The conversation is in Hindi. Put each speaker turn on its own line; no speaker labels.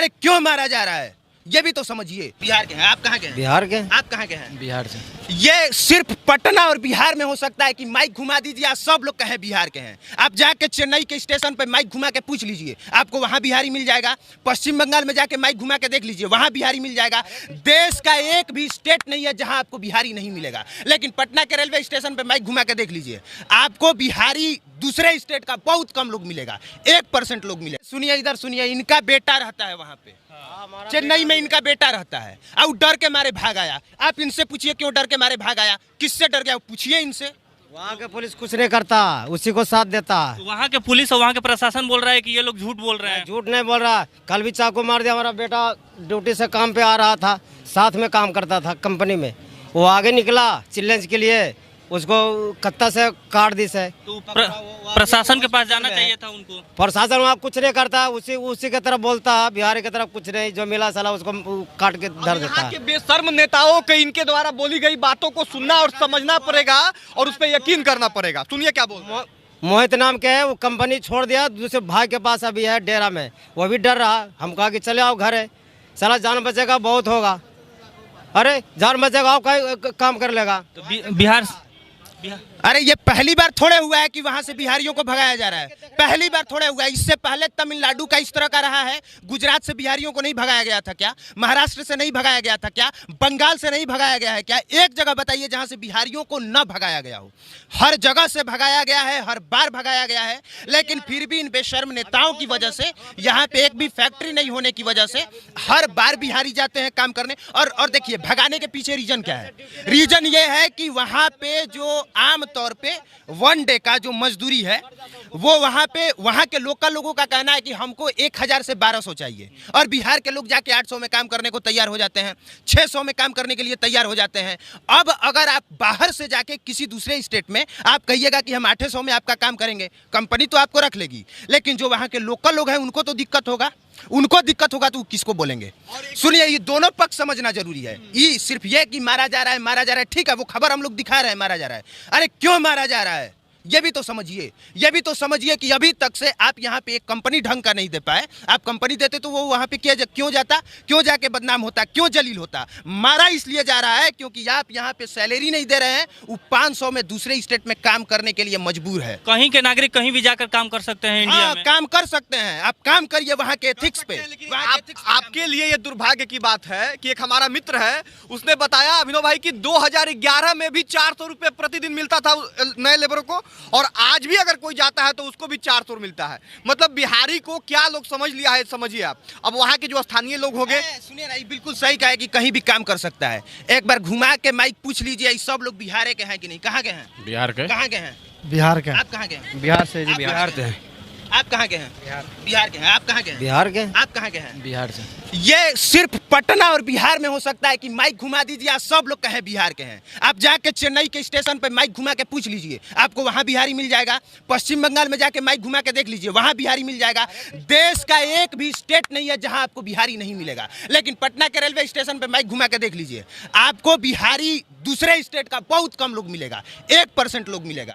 अरे क्यों मारा जा रहा है ये भी तो समझिए। बिहार के हैं आप, कहाँ के हैं?
बिहार के।
आप कहाँ के हैं?
बिहार से।
ये सिर्फ पटना और बिहार में हो सकता है कि माइक घुमा दीजिए, आप सब लोग कहें बिहार के हैं। आप जाके चेन्नई के स्टेशन पे माइक घुमा के पूछ लीजिए, आपको वहां बिहारी मिल जाएगा। पश्चिम बंगाल में जाके माइक घुमा के देख लीजिए, वहां बिहारी मिल जाएगा। देश का एक भी स्टेट नहीं है जहां आपको बिहारी नहीं मिलेगा। लेकिन पटना के रेलवे स्टेशन पे माइक घुमा के देख लीजिए, आपको बिहारी दूसरे स्टेट का बहुत कम लोग मिलेगा, 1% लोग मिलेगा। सुनिए इधर सुनिए, इनका बेटा रहता है वहां पे, चेन्नई में इनका बेटा रहता है और डर के मारे भाग आया। आप इनसे पूछिए क्यों डर के मारे भाग आया, किससे डर गया, पूछिए इनसे।
वहाँ के पुलिस कुछ नहीं करता, उसी को साथ देता।
वहाँ के पुलिस और वहाँ के प्रशासन बोल रहा है कि ये लोग झूठ बोल रहे हैं।
झूठ नहीं बोल रहा, कल भी चाकू मार दिया। हमारा बेटा ड्यूटी से काम पे आ रहा था, साथ में काम करता था कंपनी में, वो आगे निकला चिल्लेंज के लिए, उसको कत्ता से काट दी से।
तो प्रशासन के पास जाना चाहिए था उनको।
प्रशासन वहाँ कुछ नहीं करता, उसी के तरफ बोलता है, बिहार की तरफ कुछ नहीं, जो मिला साला उसको काट के धर देता
यहाँ के बेशर्म नेताओं के इनके द्वारा बोली गई बातों को सुनना और समझना पड़ेगा और उस पर यकीन करना पड़ेगा। सुनिए क्या बोल रहे हैं।
मोहित नाम के है, वो कंपनी छोड़ दिया, दूसरे भाई के पास अभी है डेरा में, वो भी डर रहा। हम कहा कि चले आओ घर है, साला जान बचेगा बहुत होगा। अरे जान बचेगा आओ, काम कर लेगा।
तो बिहार
अरे ये पहली बार थोड़े हुआ है कि वहां से बिहारियों को भगाया जा रहा है, पहली बार थोड़े हुआ है। इससे पहले तमिलनाडु का इस तरह का रहा है, गुजरात से बिहारियों को नहीं भगाया गया था क्या? महाराष्ट्र से नहीं भगाया गया था क्या? बंगाल से नहीं भगाया गया है क्या? एक जगह बताइए जहां से बिहारियों को न भगाया गया हो। हर जगह से भगाया गया है, हर बार भगाया गया है, लेकिन फिर भी इन बेशर्म नेताओं की वजह से, यहाँ पे एक भी फैक्ट्री नहीं होने की वजह से हर बार बिहारी जाते हैं काम करने। और देखिए भगाने के पीछे रीजन क्या है? रीजन ये है कि वहां पे जो आम तौर पे 1 डे का जो मजदूरी है वो वहां पे, वहां के लोकल लोगों का कहना है कि हमको 1000 से 1200 चाहिए, और बिहार के लोग जाके 800 में काम करने को तैयार हो जाते हैं, 600 में काम करने के लिए तैयार हो जाते हैं। अब अगर आप बाहर से जाके किसी दूसरे स्टेट में आप कहिएगा कि हम 800 में आपका काम करेंगे, कंपनी तो आपको रख लेगी, लेकिन जो वहां के लोकल लोग हैं उनको तो दिक्कत होगा, उनको दिक्कत होगा तो किसको बोलेंगे? सुनिए ये दोनों पक्ष समझना जरूरी है। ये सिर्फ ये कि मारा जा रहा है, ठीक है, वो खबर हम लोग दिखा रहे हैं मारा जा रहा है। अरे क्यों मारा जा रहा है ये भी तो समझिए। ये भी तो समझिए कि अभी तक से आप यहाँ पे एक कंपनी ढंग का नहीं दे पाए। आप कंपनी देते तो वो वहाँ पे क्यों जाता, क्यों जाके बदनाम होता, क्यों जलील होता? मारा इसलिए जा रहा है क्योंकि आप यहाँ पे सैलरी नहीं दे रहे हैं, वो 500 में दूसरे स्टेट में काम करने के लिए मजबूर है।
कहीं के नागरिक कहीं भी जाकर काम कर सकते हैं इंडिया में।
काम कर सकते हैं, आप काम करिए वहाँ के एथिक्स पे।
आपके लिए ये दुर्भाग्य की बात है कि एक हमारा मित्र है, उसने बताया अभिनव भाई कि 2011 में भी 400 रुपए प्रतिदिन मिलता था नए लेबरों को, और आज भी अगर कोई जाता है तो उसको भी 400 मिलता है। मतलब बिहारी को क्या लोग समझ लिया है, समझिए आप। अब वहाँ के जो स्थानीय लोग होंगे,
सुनिए ना, बिल्कुल सही कहा है कि कहीं भी काम कर सकता है। एक बार घुमा के माइक पूछ लीजिए, सब लोग बिहार के हैं कि नहीं? कहाँ के हैं?
बिहार के।
कहाँ के हैं?
बिहार के।
आप कहाँ के हैं?
बिहार से जी।
बिहार से हैं। आप कहाँ के हैं? बिहार के हैं। आप कहाँ के हैं?
बिहार के।
आप कहाँ के हैं?
बिहार से।
ये सिर्फ पटना और बिहार में हो सकता है कि माइक घुमा दीजिए, आप सब लोग कहें बिहार के हैं। आप जाके चेन्नई के स्टेशन पे माइक घुमा के पूछ लीजिए, आपको वहां बिहारी मिल जाएगा। पश्चिम बंगाल में जाके माइक घुमा के देख लीजिए, वहां बिहारी मिल जाएगा। देश का एक भी स्टेट नहीं है जहां आपको बिहारी नहीं मिलेगा। लेकिन पटना के रेलवे स्टेशन पे माइक घुमा के देख लीजिए, आपको बिहारी दूसरे स्टेट का बहुत कम लोग मिलेगा, 1% लोग मिलेगा।